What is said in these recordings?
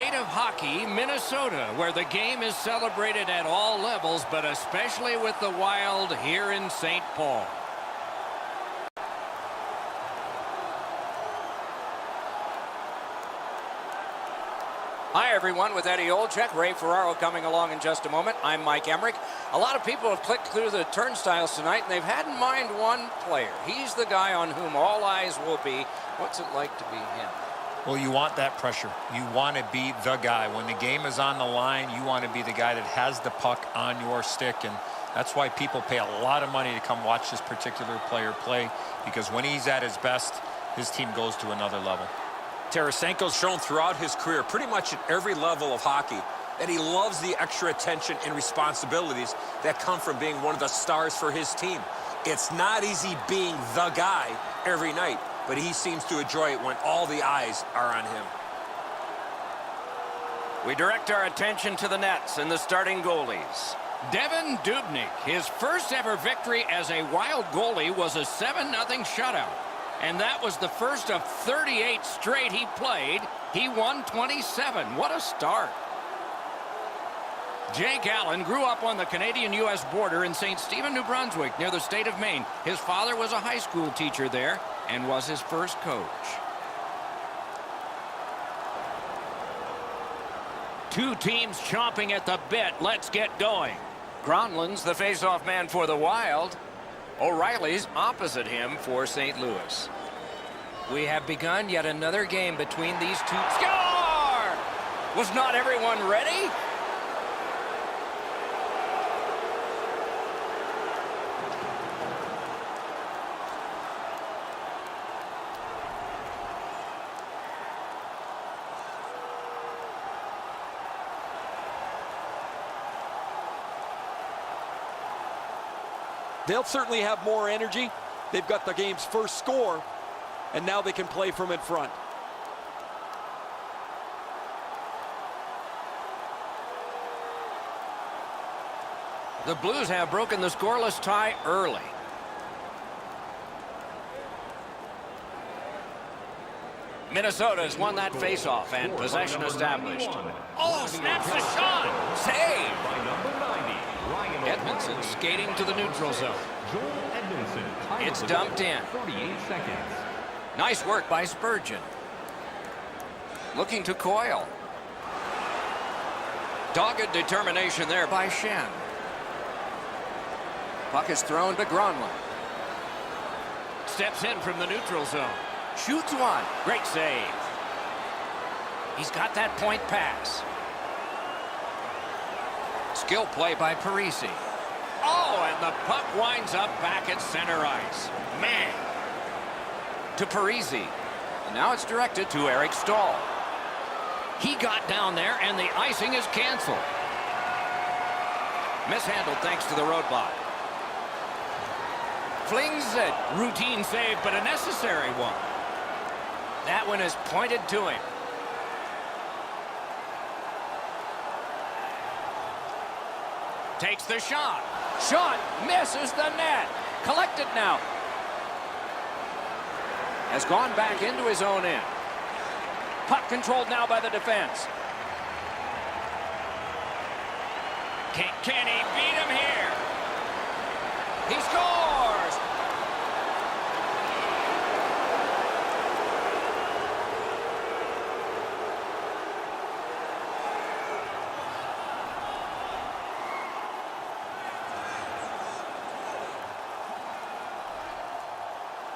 state of hockey, Minnesota, where the game is celebrated at all levels, but especially with the Wild here in St. Paul. Hi, everyone. With Eddie Olczyk, Ray Ferraro coming along in just a moment. I'm Mike Emmerich. A lot of people have clicked through the turnstiles tonight, and they've had in mind one player. He's the guy on whom all eyes will be. What's it like to be him? Well, you want that pressure. You want to be the guy. When the game is on the line, you want to be the guy that has the puck on your stick, and that's why people pay a lot of money to come watch this particular player play, because when he's at his best, his team goes to another level. Tarasenko's shown throughout his career, pretty much at every level of hockey, that he loves the extra attention and responsibilities that come from being one of the stars for his team. It's not easy being the guy every night, but he seems to enjoy it when all the eyes are on him. We direct our attention to the nets and the starting goalies. Devin Dubnyk, his first ever victory as a Wild goalie was a 7-0 shutout. And that was the first of 38 straight he played. He won 27. What a start. Jake Allen grew up on the Canadian-U.S. border in St. Stephen, New Brunswick, near the state of Maine. His father was a high school teacher there and was his first coach. Two teams chomping at the bit. Let's get going. Gronlund's the face-off man for the Wild. O'Reilly's opposite him for St. Louis. We have begun yet another game between these two. Score! Was not everyone ready? They'll certainly have more energy. They've got the game's first score, and now they can play from in front. The Blues have broken the scoreless tie early. Minnesota's won that faceoff and possession established. Oh, snaps the shot! Save! Edmondson skating to the neutral zone. It's dumped in. Nice work by Spurgeon. Looking to Coyle. Dogged determination there by Shen. Puck is thrown to Gronlund. Steps in from the neutral zone. Shoots one. Great save. He's got that point pass. Skill play by Parisi. Oh, and the puck winds up back at center ice. Man. To Parisi. And now it's directed to Eric Stahl. He got down there, and the icing is canceled. Mishandled thanks to the roadblock. Flings it. Routine save, but a necessary one. That one is pointed to him. Takes the shot. Shot misses the net. Collected now. Has gone back into his own end. Puck controlled now by the defense. Can he beat him here? He scores!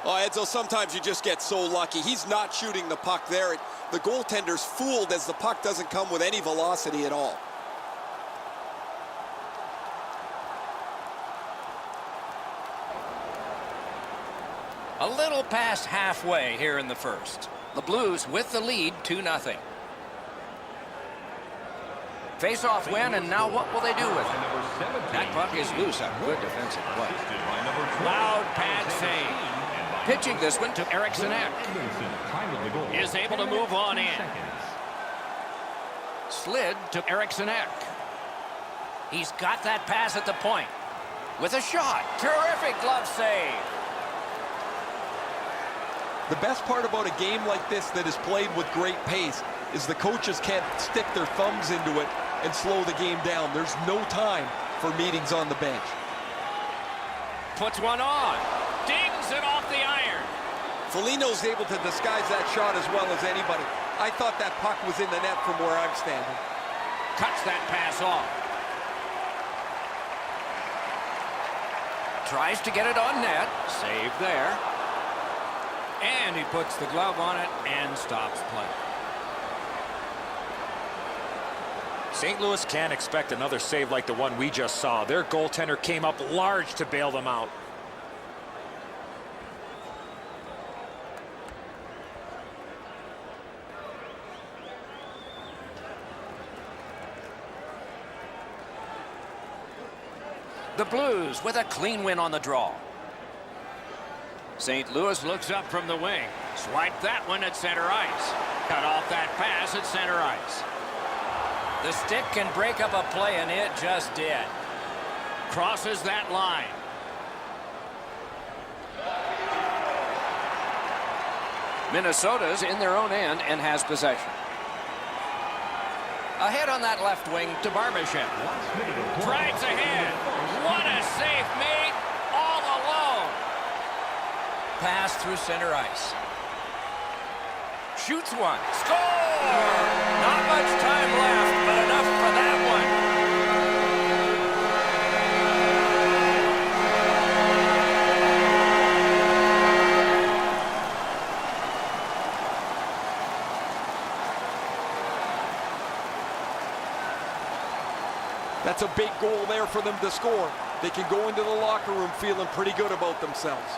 Oh, Edzo, sometimes you just get so lucky. He's not shooting the puck there. The goaltender's fooled as the puck doesn't come with any velocity at all. A little past halfway here in the first. The Blues with the lead 2-0. Face-off win, and now what will they do with it? That puck is loose. A good defensive play. Loud pad save. Pitching this one to Eriksson Ek. Is able to move on in. Slid to Eriksson Ek. He's got that pass at the point. With a shot. Terrific glove save. The best part about a game like this that is played with great pace is the coaches can't stick their thumbs into it and slow the game down. There's no time for meetings on the bench. Puts one on. Dings it off the iron. Foligno's able to disguise that shot as well as anybody. I thought that puck was in the net from where I'm standing. Cuts that pass off. Tries to get it on net. Save there. And he puts the glove on it and stops play. St. Louis can't expect another save like the one we just saw. Their goaltender came up large to bail them out. The Blues with a clean win on the draw. St. Louis looks up from the wing. Swipe that one at center ice. Cut off that pass at center ice. The stick can break up a play, and it just did. Crosses that line. Minnesota's in their own end and has possession. Ahead on that left wing to Barbashev. Drives ahead. What a save made all alone. Pass through center ice. Shoots one. Score! Not much time left, but enough for that one. That's a big goal there for them to score. They can go into the locker room feeling pretty good about themselves.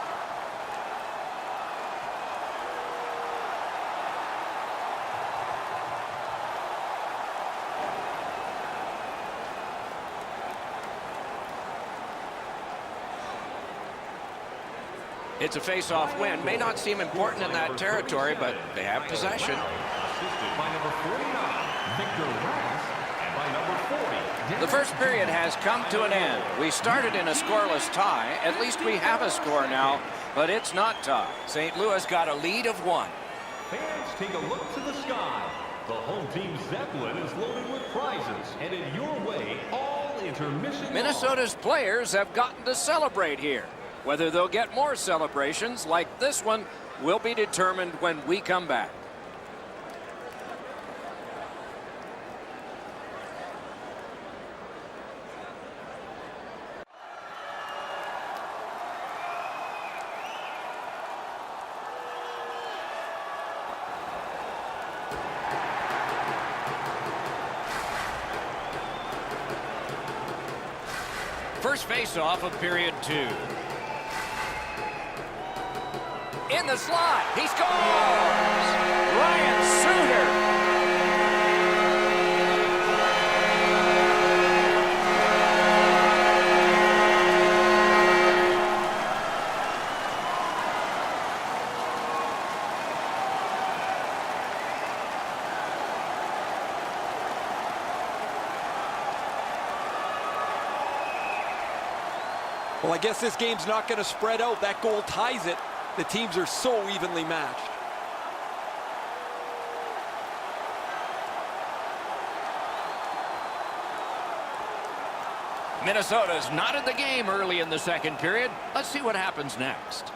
It's a face-off win. May not seem important in that territory, but they have possession. Assisted by number 49, Victor Rask, and by number 40. The first period has come to an end. We started in a scoreless tie. At least we have a score now, but it's not tied. St. Louis got a lead of 1. Fans, take a look to the sky. The home team Zeppelin is loaded with prizes, and in your way, all intermission. Minnesota's players have gotten to celebrate here. Whether they'll get more celebrations like this one will be determined when we come back. First face-off of period 2. In the slot, he scores! Ryan Suter. Well, I guess this game's not going to spread out. That goal ties it. The teams are so evenly matched. Minnesota's not in the game early in the second period. Let's see what happens next.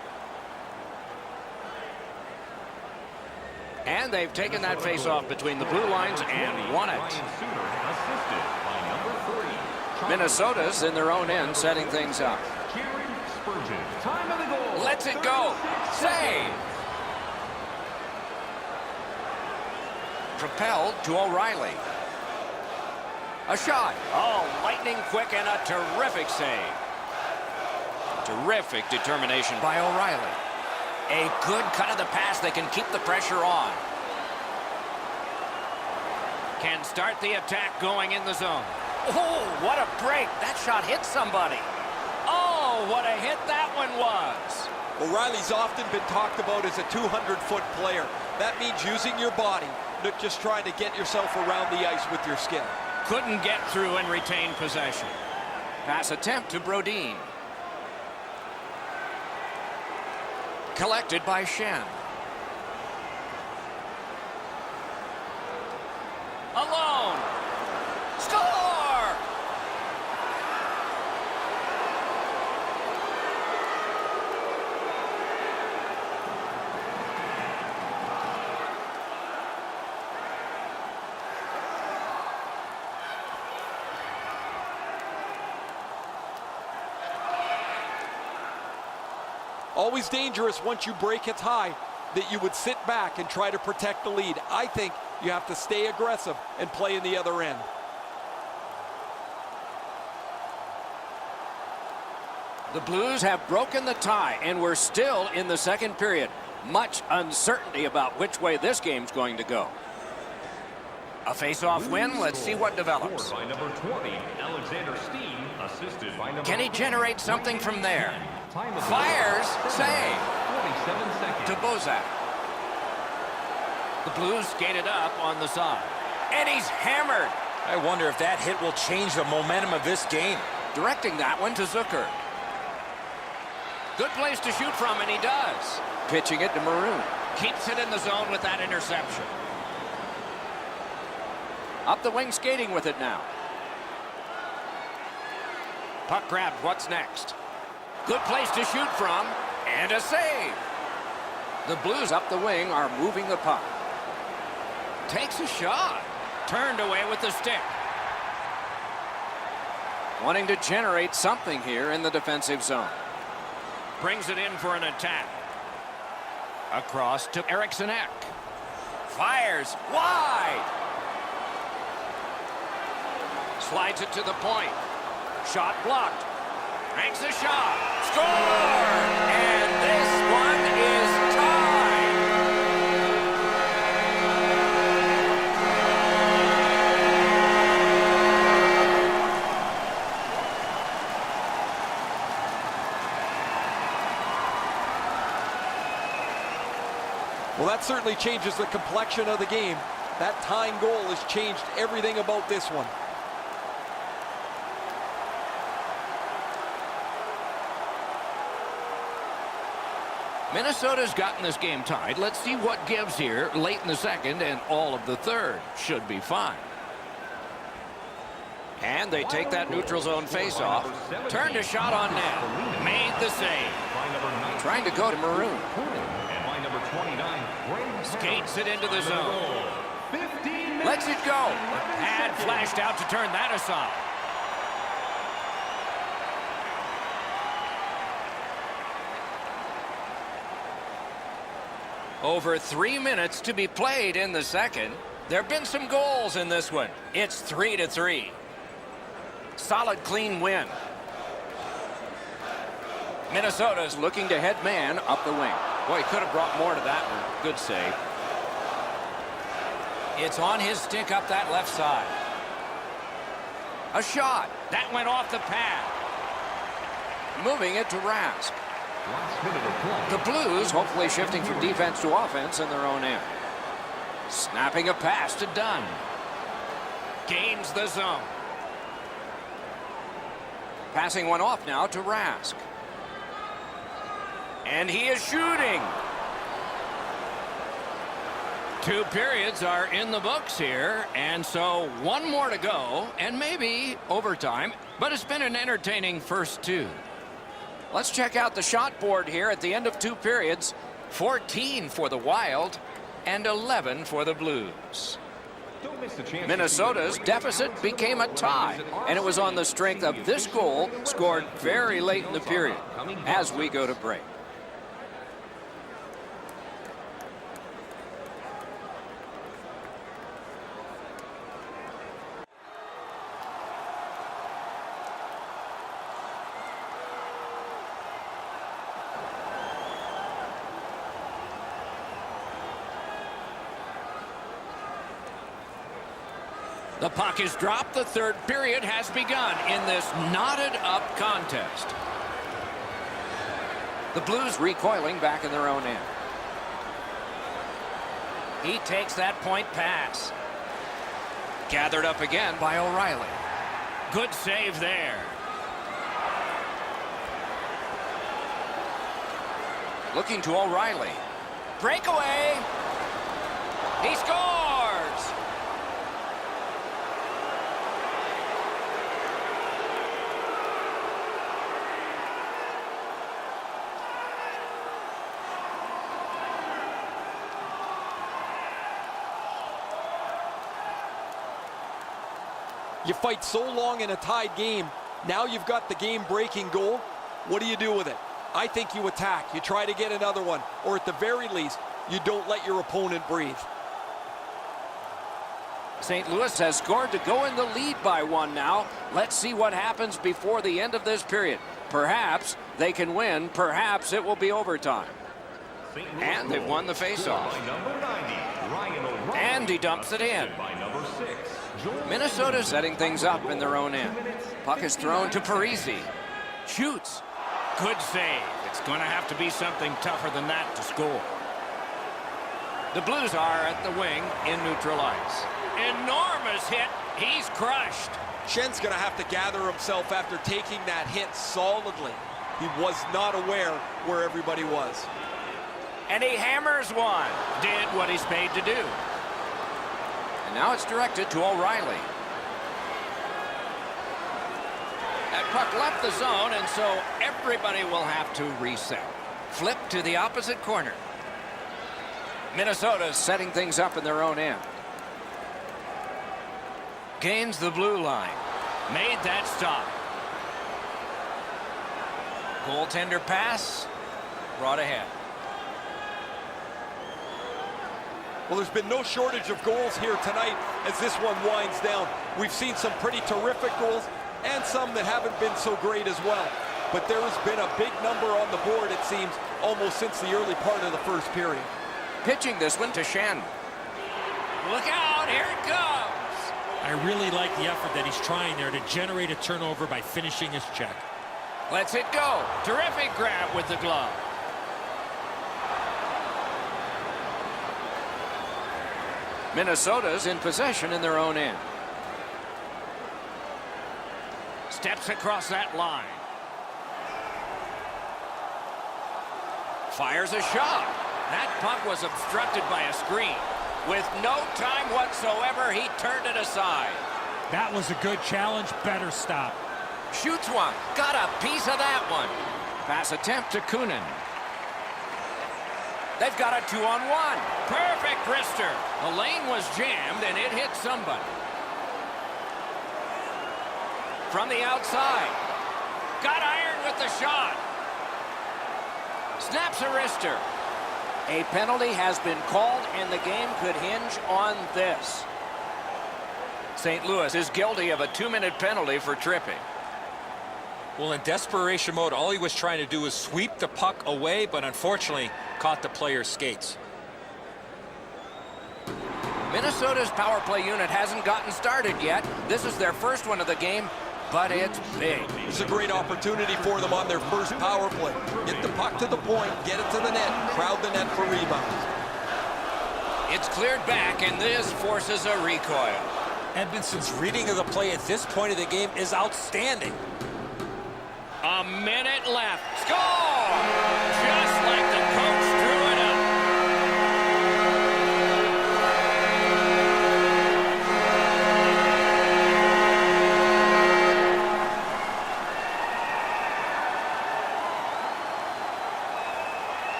And they've taken that face-off between the blue lines and won it. Assisted by number 3. Minnesota's in their own end setting things up. Time of the goal. Lets it go. Save. Propelled to O'Reilly. A shot. Oh, lightning quick and a terrific save. Terrific determination by O'Reilly. A good cut of the pass that can keep the pressure on. Can start the attack going in the zone. Oh, what a break. That shot hit somebody. Oh, what a hit that one was. O'Reilly's often been talked about as a 200-foot player. That means using your body, not just trying to get yourself around the ice with your skill. Couldn't get through and retain possession. Pass attempt to Brodin. Collected by Shen. Always dangerous once you break a tie that you would sit back and try to protect the lead. I think you have to stay aggressive and play in the other end. The Blues have broken the tie, and we're still in the second period. Much uncertainty about which way this game's going to go. A face-off win. Let's see what develops. By number 20, Alexander Steen, assisted by number Can he generate something from there? Time of Fires, save 47 seconds. to Bozak. The Blues skated up on the side. And he's hammered. I wonder if that hit will change the momentum of this game. Directing that one to Zucker. Good place to shoot from, and he does. Pitching it to Maroon. Keeps it in the zone with that interception. Up the wing skating with it now. Puck grabbed. What's next? Good place to shoot from, and a save. The Blues up the wing are moving the puck. Takes a shot. Turned away with the stick. Wanting to generate something here in the defensive zone. Brings it in for an attack. Across to Eriksson Ek. Fires wide. Slides it to the point. Shot blocked. Makes a shot. Score! And this one is tied. Well, that certainly changes the complexion of the game. That tying goal has changed everything about this one. Minnesota's gotten this game tied. Let's see what gives here late in the second and all of the third. Should be fine. And they take that neutral zone face-off. Turned a shot on net. Made the save. By number 19, Trying to go to Maroon. and by number 29, Ray Skates it into the zone. 15 minutes. Lets it go. Pad flashed out to turn that aside. Over 3 minutes to be played in the second. There have been some goals in this one. It's 3-3. Solid, clean win. Minnesota's looking to head man up the wing. Boy, he could have brought more to that one. Good save. It's on his stick up that left side. A shot. That went off the pad. Moving it to Rask. Last minute of play. The Blues hopefully shifting from defense to offense in their own end. Snapping a pass to Dunn. Gains the zone. Passing one off now to Rask. And he is shooting. 2 periods are in the books here, and so one more to go, and maybe overtime, but it's been an entertaining first 2. Let's check out the shot board here at the end of 2 periods. 14 for the Wild and 11 for the Blues. Don't miss the chance. Minnesota's deficit became a tie, and it was on the strength of this goal scored very late in the period as we go to break. The puck is dropped. The third period has begun in this knotted-up contest. The Blues recoiling back in their own end. He takes that point pass. Gathered up again by O'Reilly. Good save there. Looking to O'Reilly. Breakaway. He scores. You fight so long in a tied game. Now you've got the game-breaking goal. What do you do with it? I think you attack. You try to get another one, or at the very least, you don't let your opponent breathe. St. Louis has scored to go in the lead by 1 now. Let's see what happens before the end of this period. Perhaps they can win. Perhaps it will be overtime. And they've won the faceoff. And he dumps it in. Minnesota setting things up in their own end. Puck is thrown to Parise. Shoots. Good save. It's going to have to be something tougher than that to score. The Blues are at the wing in neutral ice. Enormous hit. He's crushed. Schen's going to have to gather himself after taking that hit solidly. He was not aware where everybody was. And he hammers one. Did what he's paid to do. And now it's directed to O'Reilly. That puck left the zone, and so everybody will have to reset. Flip to the opposite corner. Minnesota's setting things up in their own end. Gains the blue line. Made that stop. Goaltender pass. Brought ahead. Well, there's been no shortage of goals here tonight as this one winds down. We've seen some pretty terrific goals and some that haven't been so great as well. But there has been a big number on the board, it seems, almost since the early part of the first period. Pitching this one to Shen. Look out, here it comes. I really like the effort that he's trying there to generate a turnover by finishing his check. Let's it go. Terrific grab with the glove. Minnesota's in possession in their own end. Steps across that line. Fires a shot. That puck was obstructed by a screen. With no time whatsoever, he turned it aside. That was a good challenge. Better stop. Shoots one. Got a piece of that one. Pass attempt to Kunin. They've got a 2-on-1. Perfect wrister. The lane was jammed and it hit somebody. From the outside. Got iron with the shot. Snaps a wrister. A penalty has been called, and the game could hinge on this. St. Louis is guilty of a 2-minute penalty for tripping. Well, in desperation mode, all he was trying to do was sweep the puck away, but unfortunately caught the player's skates. Minnesota's power play unit hasn't gotten started yet. This is their first one of the game, but it's big. It's a great opportunity for them on their first power play. Get the puck to the point, get it to the net, crowd the net for rebounds. It's cleared back, and this forces a recoil. Edmondson's reading of the play at this point of the game is outstanding. A minute left. Score! Just like the coach drew it up.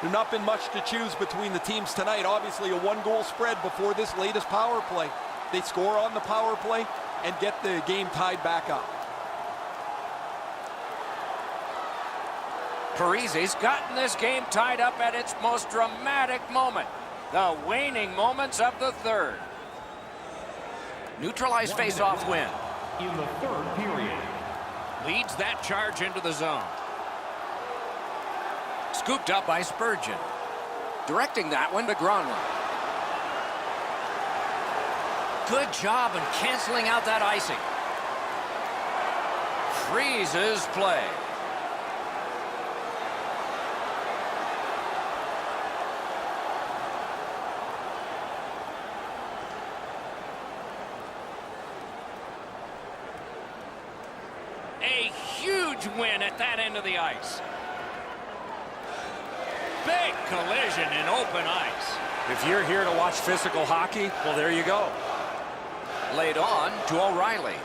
There's not been much to choose between the teams tonight. Obviously, a 1-goal spread before this latest power play. They score on the power play and get the game tied back up. Parise's gotten this game tied up at its most dramatic moment. The waning moments of the third. Neutralized face-off win. In the third period. Leads that charge into the zone. Scooped up by Spurgeon. Directing that one to Gronlund. Good job in canceling out that icing. Freezes play. A huge win at that end of the ice. Big collision in open ice. If you're here to watch physical hockey, well, there you go. Laid on to O'Reilly.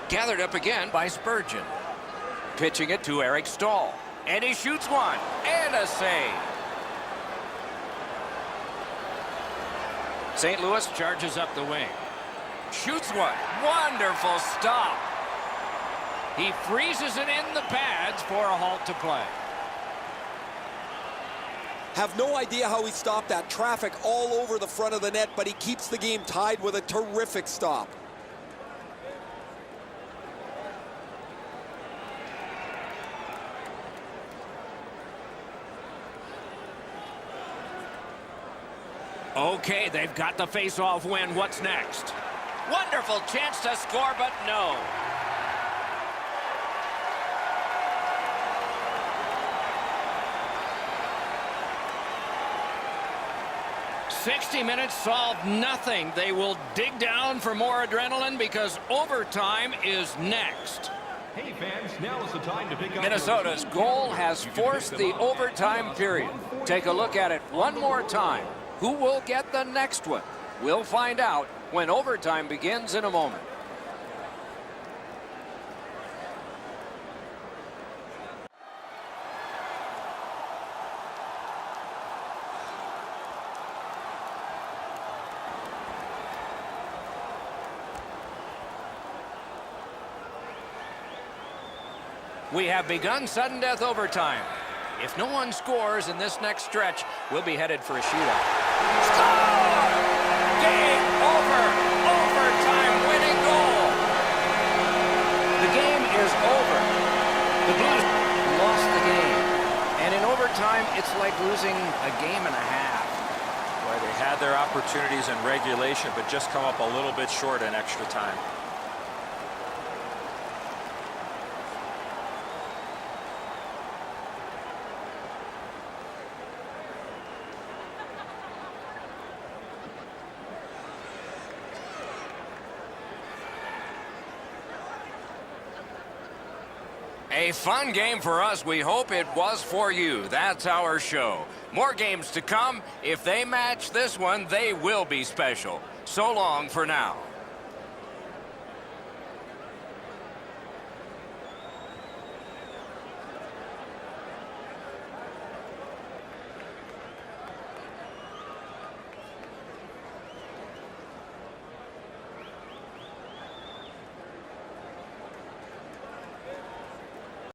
Gathered up again by Spurgeon. Pitching it to Eric Stahl. And he shoots one. And a save. St. Louis charges up the wing. Shoots one. Wonderful stop. He freezes it in the pads for a halt to play. Have no idea how he stopped that. Traffic all over the front of the net, but he keeps the game tied with a terrific stop. Okay, they've got the face-off win. What's next? Wonderful chance to score, but no. "60 minutes solved nothing." They will dig down for more adrenaline because overtime is next. Hey fans, now is the time to pick up Minnesota's goal has forced the overtime period. Take a look at it one more time. Who will get the next one? We'll find out when overtime begins in a moment. We have begun sudden death overtime. If no one scores in this next stretch, we'll be headed for a shootout. Score! Game over! Overtime winning goal! The game is over. The Blues lost the game. And in overtime, it's like losing a game and a half. Boy, they had their opportunities in regulation, but just come up a little bit short in extra time. A fun game for us. We hope it was for you. That's our show. More games to come. If they match this one, they will be special. So long for now.